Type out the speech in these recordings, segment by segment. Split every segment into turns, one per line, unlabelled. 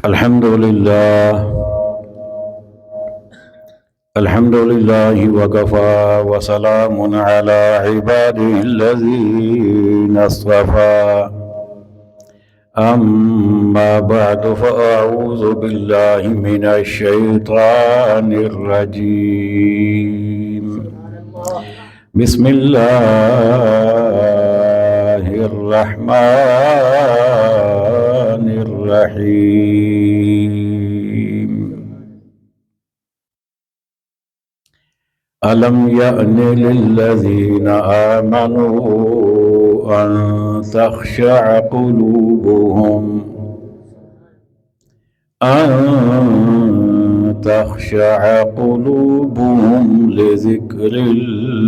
الحمد لله وكفى وسلام على عباده الذين اصطفى أما بعد فأعوذ بالله من الشيطان الرجيم بسم الله الرحمن الرحيم ألم يأن للذين آمنوا أن تخشع قلوبهم لذكر الله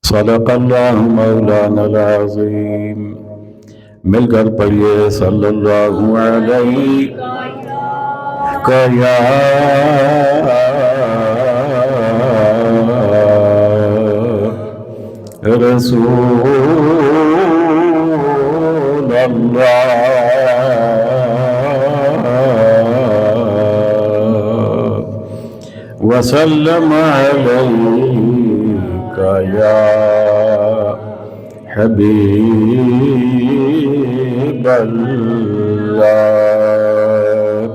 صدق اللہ مولانا العظیم. مل کر پڑھیے صلی اللہ علیہ یا رسول اللہ وسلم علیک یا حبیب اللہ.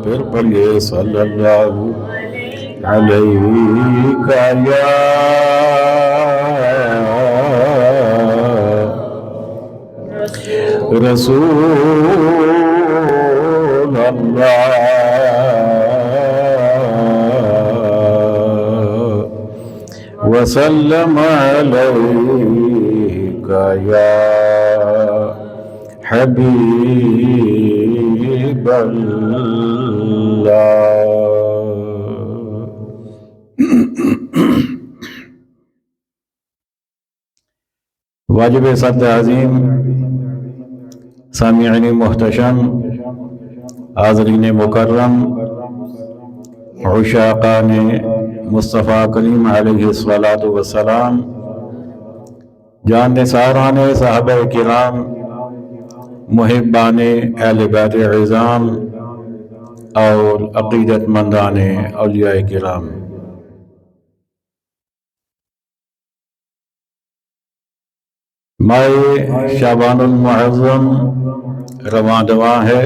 پھر پڑھیے صلی اللہ علیک یا رسول اللہ وسلم علیک یا حبیب اللہ. واجب صد عظیم، سامعین محتشم، حاضرین مکرم، عشاقان مصطفیٰ کریم علیہ الصلاۃ والسلام، جان نثاران صحابہ کرام، محبان اہل بیت عظام اور عقیدت مندان اولیاء کرام، ماہ شعبان المعظم رواں دواں ہے.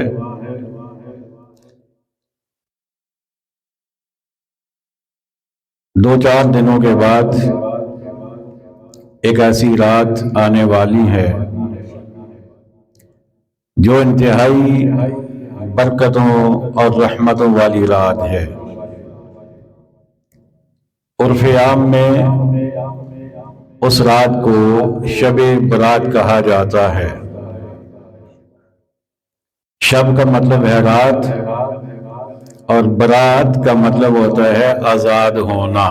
دو چار دنوں کے بعد ایک ایسی رات آنے والی ہے جو انتہائی برکتوں اور رحمتوں والی رات ہے. عرف عام میں اس رات کو شب برات کہا جاتا ہے. شب کا مطلب ہے رات اور برات کا مطلب ہوتا ہے آزاد ہونا.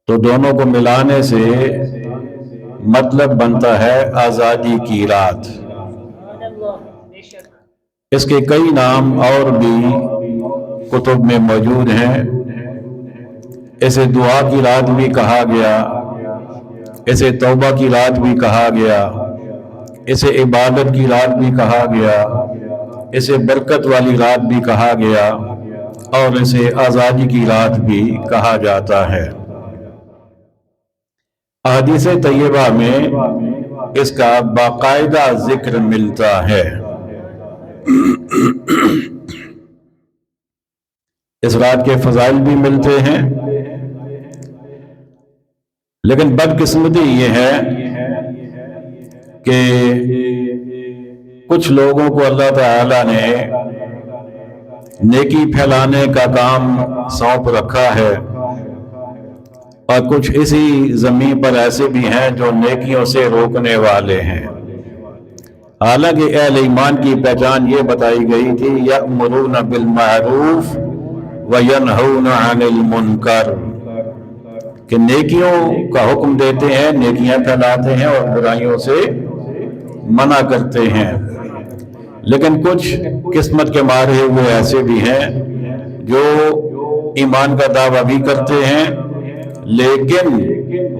تو دونوں کو ملانے سے مطلب بنتا ہے آزادی کی رات. اس کے کئی نام اور بھی کتب میں موجود ہیں. اسے دعا کی رات بھی کہا گیا، اسے توبہ کی رات بھی کہا گیا، اسے عبادت کی رات بھی کہا گیا، اسے برکت والی رات بھی کہا گیا اور اسے آزادی کی رات بھی کہا جاتا ہے. احادیث طیبہ میں اس کا باقاعدہ ذکر ملتا ہے. اس رات کے فضائل بھی ملتے ہیں، لیکن بدقسمتی یہ ہے کہ کچھ لوگوں کو اللہ تعالیٰ نے نیکی پھیلانے کا کام سونپ رکھا ہے، اور کچھ اسی زمین پر ایسے بھی ہیں جو نیکیوں سے روکنے والے ہیں. حالانکہ اہل ایمان کی پہچان یہ بتائی گئی تھی یأمرون بالمعروف وینہون عن المنکر، کہ نیکیوں کا حکم دیتے ہیں، نیکیاں پھیلاتے ہیں اور برائیوں سے منع کرتے ہیں. لیکن کچھ قسمت کے مارے ہوئے ایسے بھی ہیں جو ایمان کا دعویٰ بھی کرتے ہیں لیکن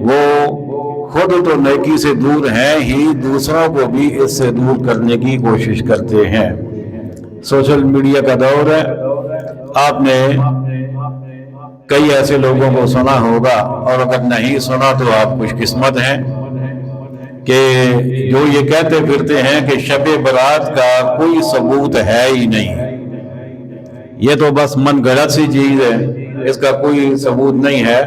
وہ خود تو نیکی سے دور ہیں ہی، دوسروں کو بھی اس سے دور کرنے کی کوشش کرتے ہیں۔ سوشل میڈیا کا دور ہے، آپ نے کئی ایسے لوگوں کو سنا ہوگا، اور اگر نہیں سنا تو آپ خوش قسمت ہیں، کہ جو یہ کہتے پھرتے ہیں کہ شب برات کا کوئی ثبوت ہے ہی نہیں، یہ تو بس من گھڑت سی چیز ہے، اس کا کوئی ثبوت نہیں ہے۔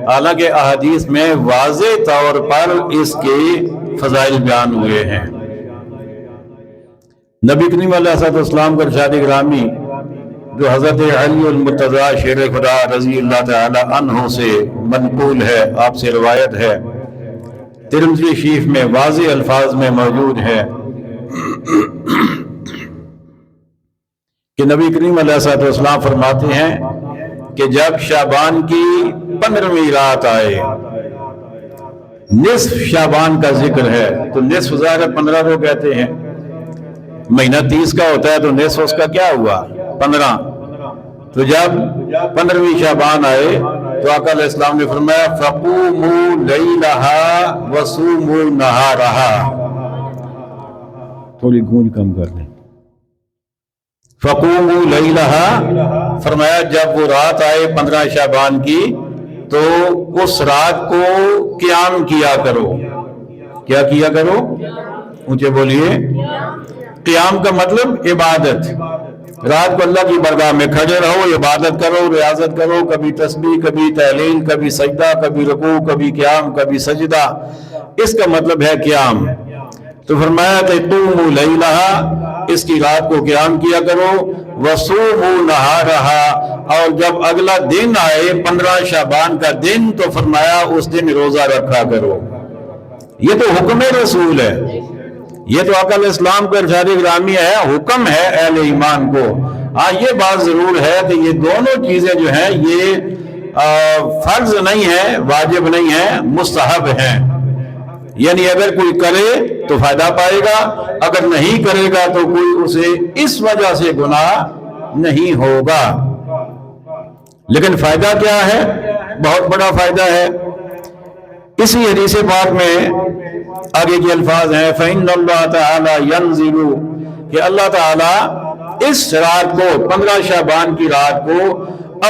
حالانکہ احادیث میں واضح طور پر اس کے فضائل بیان ہوئے ہیں۔ نبی کریم علیہ السلام کا ارشاد گرامی جو حضرت علی المرتضیٰ شیر خدا رضی اللہ تعالی عنہ سے منقول ہے، آپ سے روایت ہے، ترمذی شریف میں واضح الفاظ میں موجود ہے کہ نبی کریم علیہ السلام فرماتے ہیں کہ جب شعبان کی 15ویں رات آئے، نصف شعبان کا ذکر ہے، تو نصف ظاہر 15 کو کہتے ہیں، مہینہ 30 کا ہوتا ہے تو نصف اس کا کیا ہوا 15۔ تو جب 15ویں شعبان آئے تو آقا علیہ السلام نے فرمایا فَقُومُوا لَيْلَهَا وَصُومُوا نَهَارَهَا، تھوڑی گونج کم کر لیں، فَقُومُوا لَيْلَهَا، فرمایا جب وہ رات آئے 15 شعبان کی تو اس رات کو قیام کیا کرو۔ کیا کیا کرو؟ اونچے بولیے۔ قیام کا مطلب عبادت، رات کو اللہ کی بارگاہ میں کھڑے رہو، عبادت کرو، ریاضت کرو، کبھی تسبیح، کبھی تحلیل، کبھی سجدہ، کبھی رکوع، کبھی قیام، کبھی سجدہ، اس کا مطلب ہے قیام۔ تو فرمایا کہ قوموا لیلہا، اس کی رات کو قیام کیا کرو، وصوموا نہارہا، اور جب اگلا دن آئے 15 شعبان کا دن تو فرمایا اس دن روزہ رکھا کرو۔ یہ تو حکم رسول ہے، یہ تو آقا علیہ السلام کا ارشاد گرامی ہے، حکم ہے اہل ایمان کو۔ ہاں یہ بات ضرور ہے کہ یہ دونوں چیزیں جو ہیں یہ فرض نہیں ہے، واجب نہیں ہے، مستحب ہیں، یعنی اگر کوئی کرے تو فائدہ پائے گا، اگر نہیں کرے گا تو کوئی اسے اس وجہ سے گناہ نہیں ہوگا۔ لیکن فائدہ کیا ہے؟ بہت بڑا فائدہ ہے۔ اسی حدیث پاک میں آگے کے الفاظ ہیں فَإِنَّ اللَّهَ تَعَالَى يَنزِلُ، کہ اللہ تعالیٰ اس رات کو 15 شعبان کی رات کو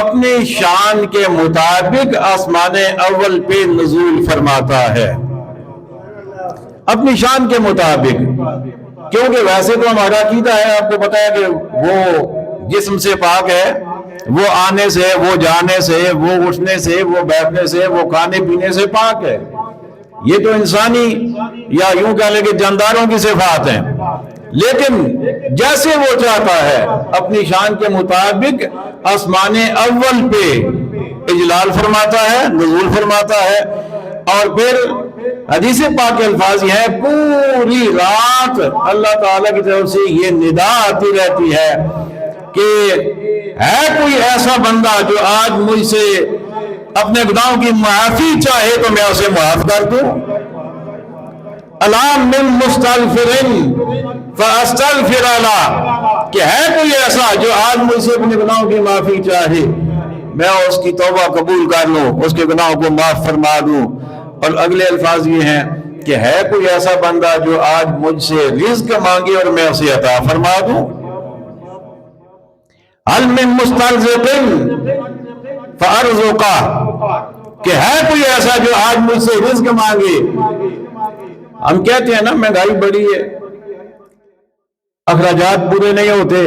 اپنی شان کے مطابق آسمان اول پہ نزول فرماتا ہے، اپنی شان کے مطابق، کیونکہ ویسے تو ہمارا عقیدہ ہے، آپ کو پتا ہے کہ وہ جسم سے پاک ہے، وہ آنے سے، وہ جانے سے، وہ اٹھنے سے، وہ بیٹھنے سے، وہ کھانے پینے سے پاک ہے۔ یہ تو انسانی یا یوں کہہ لیں کہ جانداروں کی صفات ہیں، لیکن جیسے وہ چاہتا ہے اپنی شان کے مطابق آسمان اول پہ اجلال فرماتا ہے، نزول فرماتا ہے۔ اور پھر حدیث پاک کے الفاظ یہ ہے پوری رات اللہ تعالیٰ کی طرف سے یہ ندا آتی رہتی ہے کہ ہے کوئی ایسا بندہ جو آج مجھ سے اپنے گناہوں کی معافی چاہے تو میں اسے معاف کر دوں۔ الام من مستغفر فاستغفر له، کہ ہے کوئی ایسا جو آج مجھ سے اپنے گناہوں کی معافی چاہے میں اس کی توبہ قبول کر لوں، اس کے گناہوں کو معاف فرما دوں۔ اور اگلے الفاظ یہ ہیں کہ ہے کوئی ایسا بندہ جو آج مجھ سے رزق مانگے اور میں اسے عطا فرما دوں۔ هل من مسترزق فارزقہ، کہ ہے کوئی ایسا جو آج مجھ سے رزق مانگے۔ ہم کہتے ہیں نا مہنگائی بڑی ہے، اخراجات پورے نہیں ہوتے،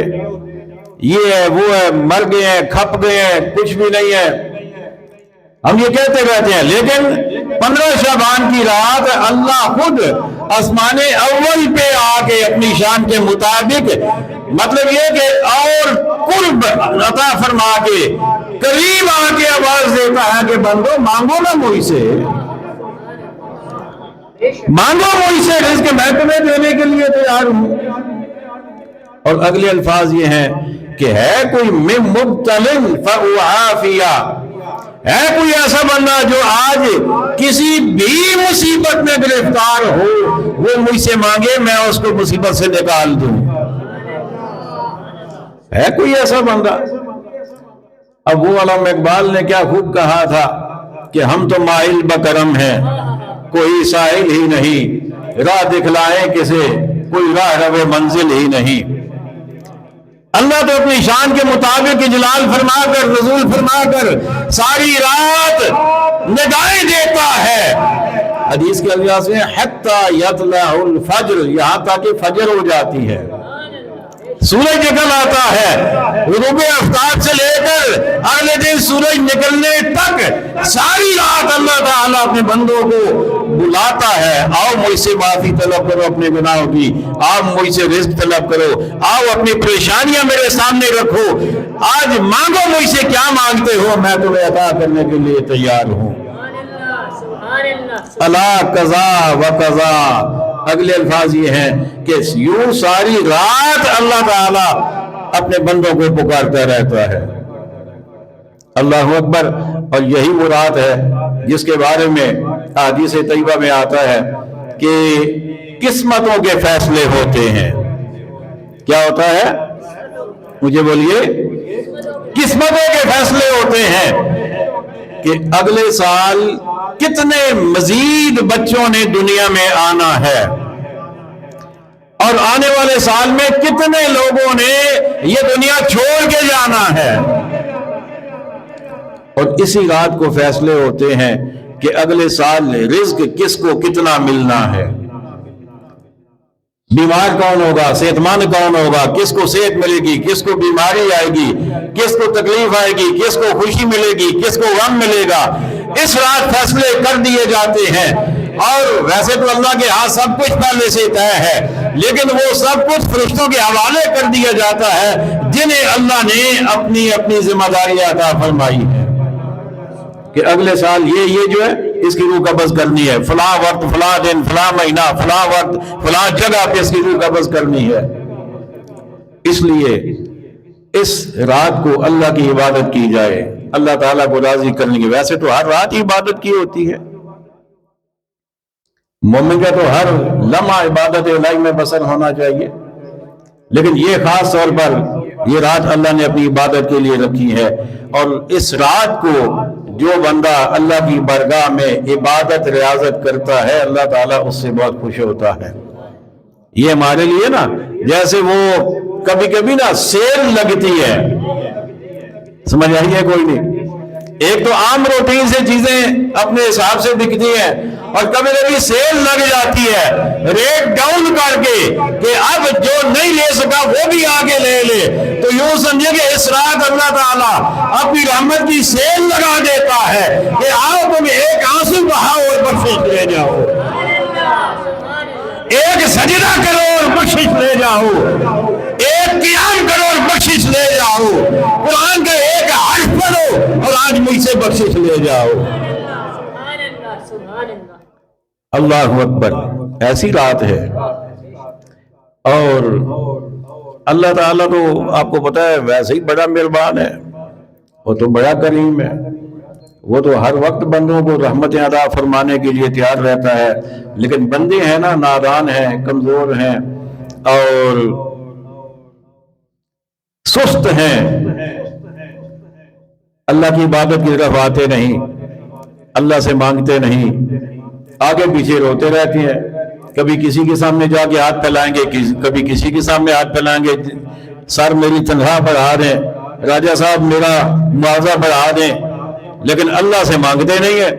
یہ ہے وہ ہے، مر گئے ہیں، کھپ گئے ہیں، کچھ بھی نہیں ہے، ہم یہ کہتے رہتے ہیں۔ لیکن 15 شعبان کی رات اللہ خود آسمان اول پہ آ کے اپنی شان کے مطابق، مطلب یہ کہ اور قرب عطا فرما کے قریب آ کے آواز دیتا ہے کہ بندو مانگو نا مجھ سے، مانگو مجھ سے رزق، میں تمہیں دینے کے لیے تیار ہوں۔ اور اگلے الفاظ یہ ہیں کہ ہے کوئی مبتلن فعافیہ، ہے کوئی ایسا بندہ جو آج کسی بھی مصیبت میں گرفتار ہو، وہ مجھ سے مانگے میں اس کو مصیبت سے نکال دوں۔ ہے کوئی ایسا بندہ؟ اب وہ علامہ اقبال نے کیا خوب کہا تھا کہ ہم تو مائل بکرم ہیں، کوئی سائل ہی نہیں، راہ دکھلائے کسے کوئی راہ رو منزل ہی نہیں۔ اللہ تو اپنی شان کے مطابق اجلال فرما کر، نزول فرما کر ساری رات ندائیں دیتا ہے۔ حدیث کے الفاظ میں حتی یطلع الفجر، یہاں تک کہ فجر ہو جاتی ہے، سورج نکل آتا ہے، غروب آفتاب سے لے کر اگلے دن سورج نکلنے تک ساری رات اللہ تعالیٰ اپنے بندوں کو بلاتا ہے، آؤ مجھ سے معافی طلب کرو اپنے گناہوں کی، آؤ مجھ سے رزق طلب کرو، آؤ اپنی پریشانیاں میرے سامنے رکھو، آج مانگو مجھ سے کیا مانگتے ہو، میں تمہیں عطا کرنے کے لیے تیار ہوں۔ اللہ قضا و قضا، اگلے الفاظ یہ ہیں کہ یوں ساری رات اللہ تعالیٰ اپنے بندوں کو پکارتا رہتا ہے۔ اللہ اکبر۔ اور یہی وہ رات ہے جس کے بارے میں حدیث طیبہ میں آتا ہے کہ قسمتوں کے فیصلے ہوتے ہیں۔ کیا ہوتا ہے؟ مجھے بولیے۔ قسمتوں کے فیصلے ہوتے ہیں کہ اگلے سال کتنے مزید بچوں نے دنیا میں آنا ہے، اور آنے والے سال میں کتنے لوگوں نے یہ دنیا چھوڑ کے جانا ہے، اور اسی رات کو فیصلے ہوتے ہیں کہ اگلے سال رزق کس کو کتنا ملنا ہے، بیمار کون ہوگا، صحت مند کون ہوگا، کس کو صحت ملے گی، کس کو بیماری آئے گی، کس کو تکلیف آئے گی، کس کو خوشی ملے گی، کس کو غم ملے گا۔ اس رات فیصلے کر دیے جاتے ہیں، اور ویسے تو اللہ کے ہاں سب کچھ پہلے سے طے ہے، لیکن وہ سب کچھ فرشتوں کے حوالے کر دیا جاتا ہے جنہیں اللہ نے اپنی اپنی ذمہ داری عطا فرمائی ہے کہ اگلے سال یہ جو ہے اس کی روح قبض کرنی ہے، فلاں وقت، فلاں دن، فلاں مہینہ، فلاں وقت، فلاں جگہ پہ اس کی روح قبض کرنی ہے۔ اس لیے اس رات کو اللہ کی عبادت کی جائے، اللہ تعالیٰ کو راضی کرنے کی۔ ویسے تو ہر رات عبادت کی ہوتی ہے، مومن کا تو ہر لمحہ عبادت الہی میں بسر ہونا چاہیے، لیکن یہ خاص طور پر یہ رات اللہ نے اپنی عبادت کے لیے رکھی ہے، اور اس رات کو جو بندہ اللہ کی بارگاہ میں عبادت ریاضت کرتا ہے اللہ تعالیٰ اس سے بہت خوش ہوتا ہے۔ یہ ہمارے لیے نا جیسے وہ کبھی کبھی نا سیل لگتی ہے، سمجھ آئی ہے کوئی نہیں؟ ایک تو عام روٹین سے چیزیں اپنے حساب سے بکتی ہیں، اور کبھی کبھی سیل لگ جاتی ہے ریٹ ڈاؤن کر کے کہ اب جو نہیں لے سکا وہ بھی آگے لے لے۔ تو یوں سمجھے کہ اس رات اللہ تعالیٰ اپنی رحمت کی سیل لگا دیتا ہے کہ آؤ تم ایک آنسو بہاؤ اور بخشش لے جاؤ، ایک سجدہ کرو اور بخشش لے جاؤ، ایک قیام کرو اور بخشش لے جاؤ، قرآن کا ایک حرف پڑھو اور آج مجھ سے بخشش لے جاؤ۔ اللہ اکبر، ایسی رات ہے۔ اور اللہ تعالیٰ تو آپ کو پتا ہے ویسے ہی بڑا مہربان ہے، وہ تو بڑا کریم ہے، وہ تو ہر وقت بندوں کو رحمتیں عطا فرمانے کے لیے تیار رہتا ہے، لیکن بندے ہیں نا نادان ہیں، کمزور ہیں اور سست ہیں، اللہ کی عبادت کی طرف آتے نہیں، اللہ سے مانگتے نہیں، آگے پیچھے روتے رہتے ہیں، کبھی کسی کے سامنے جا کے ہاتھ پھیلائیں گے، کبھی کسی کے سامنے ہاتھ پھیلائیں گے، سر میری تنخواہ بڑھا دیں، راجہ صاحب میرا معاوضہ بڑھا دیں، لیکن اللہ سے مانگتے نہیں ہے۔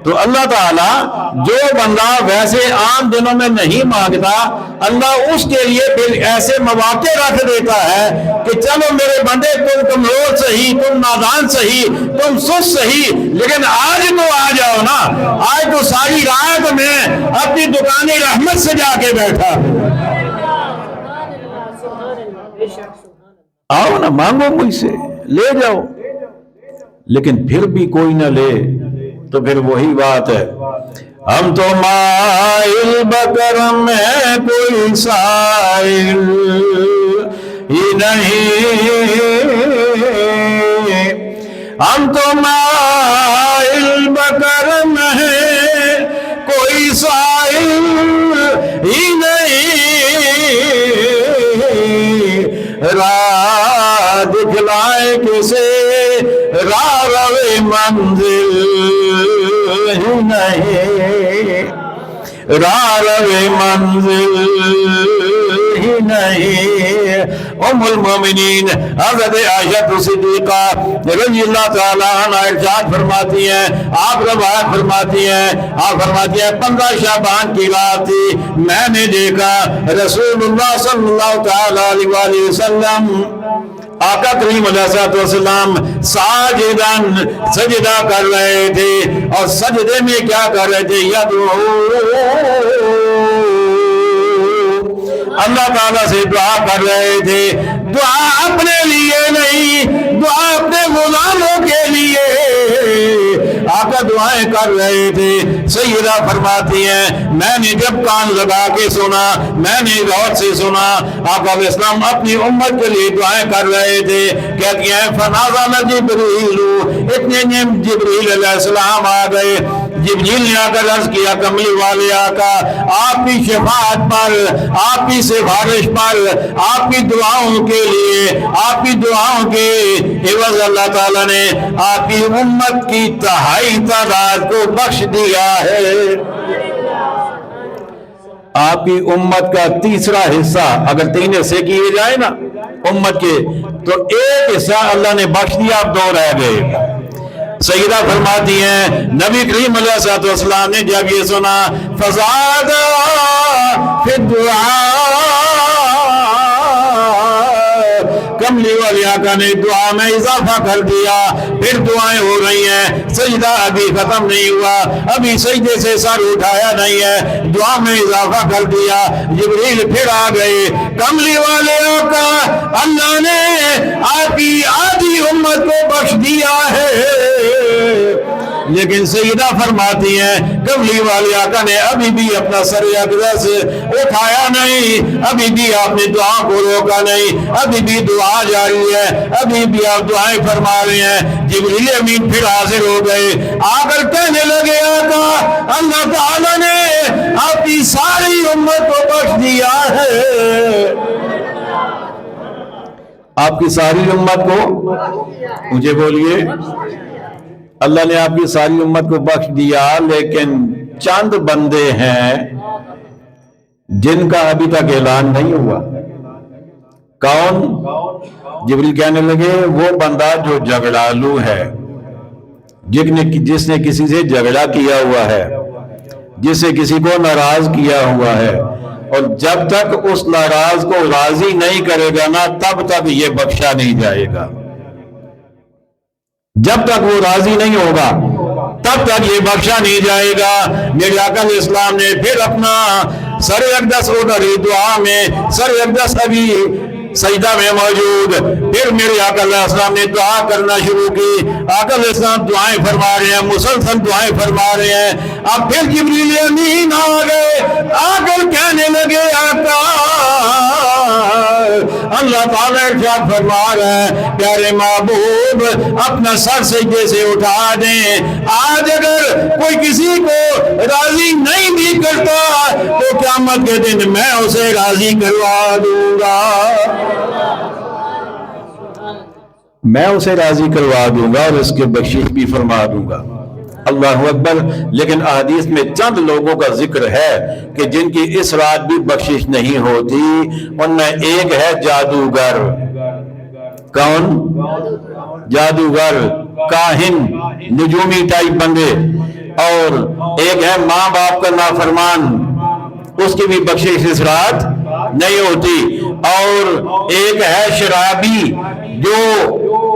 تو اللہ تعالیٰ جو بندہ ویسے عام دنوں میں نہیں مانگتا، اللہ اس کے لیے پھر ایسے مواقع رکھ دیتا ہے کہ چلو میرے بندے تم کمزور صحیح، تم نادان صحیح، تم سست صحیح، لیکن آج تو آ جاؤ نا، آج تو ساری رات میں اپنی دکانیں رحمت سے جا کے بیٹھا، آؤ نا مانگو مجھ سے لے جاؤ، لیکن پھر بھی کوئی نہ لے تو پھر وہی بات ہے، ہم تو مائل بکرم ہے کوئی سائل ہی نہیں، ہم تو مائل بکرم ہے کوئی سائل ہی نہیں، راہ دکھلائے کسے راہ روے منزل ہی نہیں۔ راہ منزل ہی نہیں۔ ام المومنین حضرت عائشہ صدیقہ رضی اللہ تعالیٰ عنہ ارشاد فرماتی ہیں، آپ روایت فرماتی ہیں 15 شعبان کی رات تھی، میں نے دیکھا رسول اللہ صلی اللہ تعالیٰ علیہ وسلم آقا کریم علیہ السلام ساجدن سجدہ کر رہے تھے، اور سجدے میں کیا کر رہے تھے؟ اللہ تعالیٰ سے دعا کر رہے تھے، دعا اپنے لیے نہیں، دعا اپنے غلاموں کے لیے آقا دعائیں کر رہے تھے۔ سیدہ فرماتی ہیں میں نے جب کان لگا کے سنا، میں نے غور سے سنا، آقا علیہ السلام اپنی امت کے لیے دعائیں کر رہے تھے۔ کہتی ہیں فنازل جبریل، اتنے میں جبریل علیہ السلام آ گئے۔ جبریل نے آ کر عرض کیا کملی والے آقا، آپ کی شفاعت پر، آپ کی سفارش پر، آپ کی دعاؤں کے لیے، آپ کی دعاؤں کے عوض اللہ تعالیٰ نے آپ کی امت کی تہائی تعداد کو بخش دیا ہے۔ آپ کی امت کا تیسرا حصہ، اگر 3 حصے کیے جائے نا امت کے، تو 1 حصہ اللہ نے بخش دیا، اب 2 رہ گئے۔ سیدہ فرماتی ہیں نبی کریم علیہ السلام نے جب یہ سنا فزاد فی الدعاء، کملی والی آقا نے دعا میں اضافہ کر دیا، پھر دعائیں ہو رہی ہیں، سجدہ ابھی ختم نہیں ہوا، ابھی سجدے سے سر اٹھایا نہیں ہے، دعا میں اضافہ کر دیا۔ جبریل پھر آ گئے، کملی والے آقا اللہ نے آپ کی آدھی امت کو بخش دیا ہے، لیکن سیدہ فرماتی ہیں کملی والی آقا نے ابھی بھی اپنا سر اقدس اٹھایا نہیں، ابھی بھی آپ نے دعا کو روکا نہیں، ابھی بھی دعا جاری ہے، ابھی بھی آپ دعائیں فرما رہے ہیں۔ جبریل امین پھر حاضر ہو گئے، آ کر کہنے لگے آقا اللہ تعالیٰ نے آپ کی ساری امت کو بخش دیا ہے۔ آپ کی ساری امت کو، مجھے بولیے، اللہ نے آپ کی ساری امت کو بخش دیا، لیکن چند بندے ہیں جن کا ابھی تک اعلان نہیں ہوا۔ کون؟ جبریل کہنے لگے وہ بندہ جو جھگڑالو ہے، جس نے کسی سے جھگڑا کیا ہوا ہے، جس سے کسی کو ناراض کیا ہوا ہے، اور جب تک اس ناراض کو راضی نہیں کرے گا نا تب تک یہ بخشا نہیں جائے گا۔ جب تک وہ راضی نہیں ہوگا تب تک یہ بخشا نہیں جائے گا۔ میرے آقا علیہ السلام نے پھر اپنا سر اقدس اٹھاری دعا میں، سر اقدس ابھی سجدہ میں موجود، پھر میرے آقا علیہ السلام نے دعا کرنا شروع کی۔ آقا علیہ السلام دعائیں فرما رہے ہیں، مسلسل دعائیں فرما رہے ہیں۔ اب پھر جبریل امین آ گئے، آ کر کہنے لگے آقا اللہ تعالیٰ ارشاد فرما رہے ہیں پیارے محبوب اپنا سر سجدے سے اٹھا دیں، آج اگر کوئی کسی کو راضی نہیں بھی کرتا تو قیامت کے دن میں اسے راضی کروا دوں گا، میں اسے راضی کروا دوں گا اور اس کے بخشش بھی فرما دوں گا۔ اللہ اکبر۔ لیکن احادیث میں چند لوگوں کا ذکر ہے کہ جن کی اس رات بھی بخشش نہیں ہوتی، ان میں ایک ہے جادوگر۔ کون؟ جادوگر، کاہن، نجومی ٹائپ بندے، اور ایک ہے ماں باپ کا نافرمان، اس کی بھی بخشش اس رات نہیں ہوتی، اور ایک ہے شرابی جو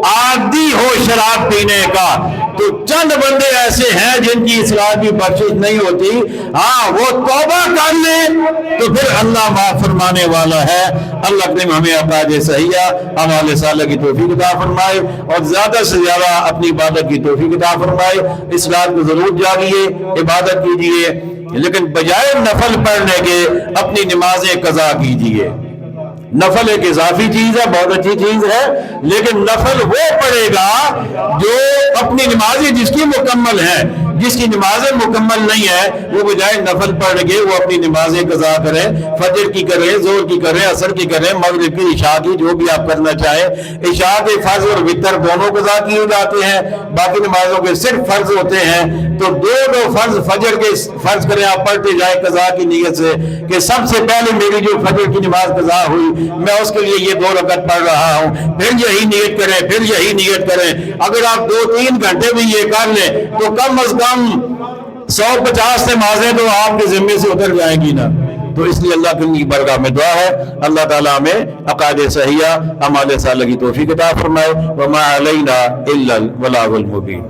عادی ہو شراب پینے کا۔ تو چند بندے ایسے ہیں جن کی اس رات کی بخشش نہیں ہوتی، ہاں وہ توبہ کر لیں تو پھر اللہ معاف فرمانے والا ہے۔ اللہ کریم ہمیں عقائد صحیحہ اعمال صالحہ کی توفیق عطا فرمائے اور زیادہ سے زیادہ اپنی عبادت کی توفیق عطا فرمائے۔ اس رات کو ضرور جاگیے، عبادت کیجیے، لیکن بجائے نفل پڑھنے کے اپنی نمازیں قضا کیجیے۔ نفل ایک اضافی چیز ہے، بہت اچھی چیز ہے، لیکن نفل وہ پڑھے گا جو اپنی نمازیں جس کی مکمل ہیں، جس کی نمازیں مکمل نہیں ہے وہ بجائے نفل پڑھ کے وہ اپنی نمازیں قضا کریں، فجر کی کریں، ظہر کی کریں، عصر کی کریں، مغرب کی، عشاء کی، جو بھی آپ کرنا چاہیں۔ عشاء کے فرض اور وتر دونوں قضا کیے جاتے ہیں، باقی نمازوں کے صرف فرض ہوتے ہیں۔ تو دو فرض فجر کے فرض کریں آپ پڑھتے جائیں قضا کی نیت سے کہ سب سے پہلے میری جو فجر کی نماز قضا ہوئی میں اس کے لیے یہ 2 رکعت پڑھ رہا ہوں، پھر یہی نیت کریں، پھر یہی نیت کریں۔ اگر آپ 2-3 گھنٹے بھی یہ کر لیں تو کم از کم 150 نمازیں تو آپ کے ذمے سے اتر جائیں گی نا۔ تو اس لیے اللہ کی برگاہ میں دعا ہے اللہ تعالیٰ ہمیں عقائد صحیحہ اعمال صالحہ کی توفیق عطا فرمائے۔ وما علینا الا البلاغ المبین۔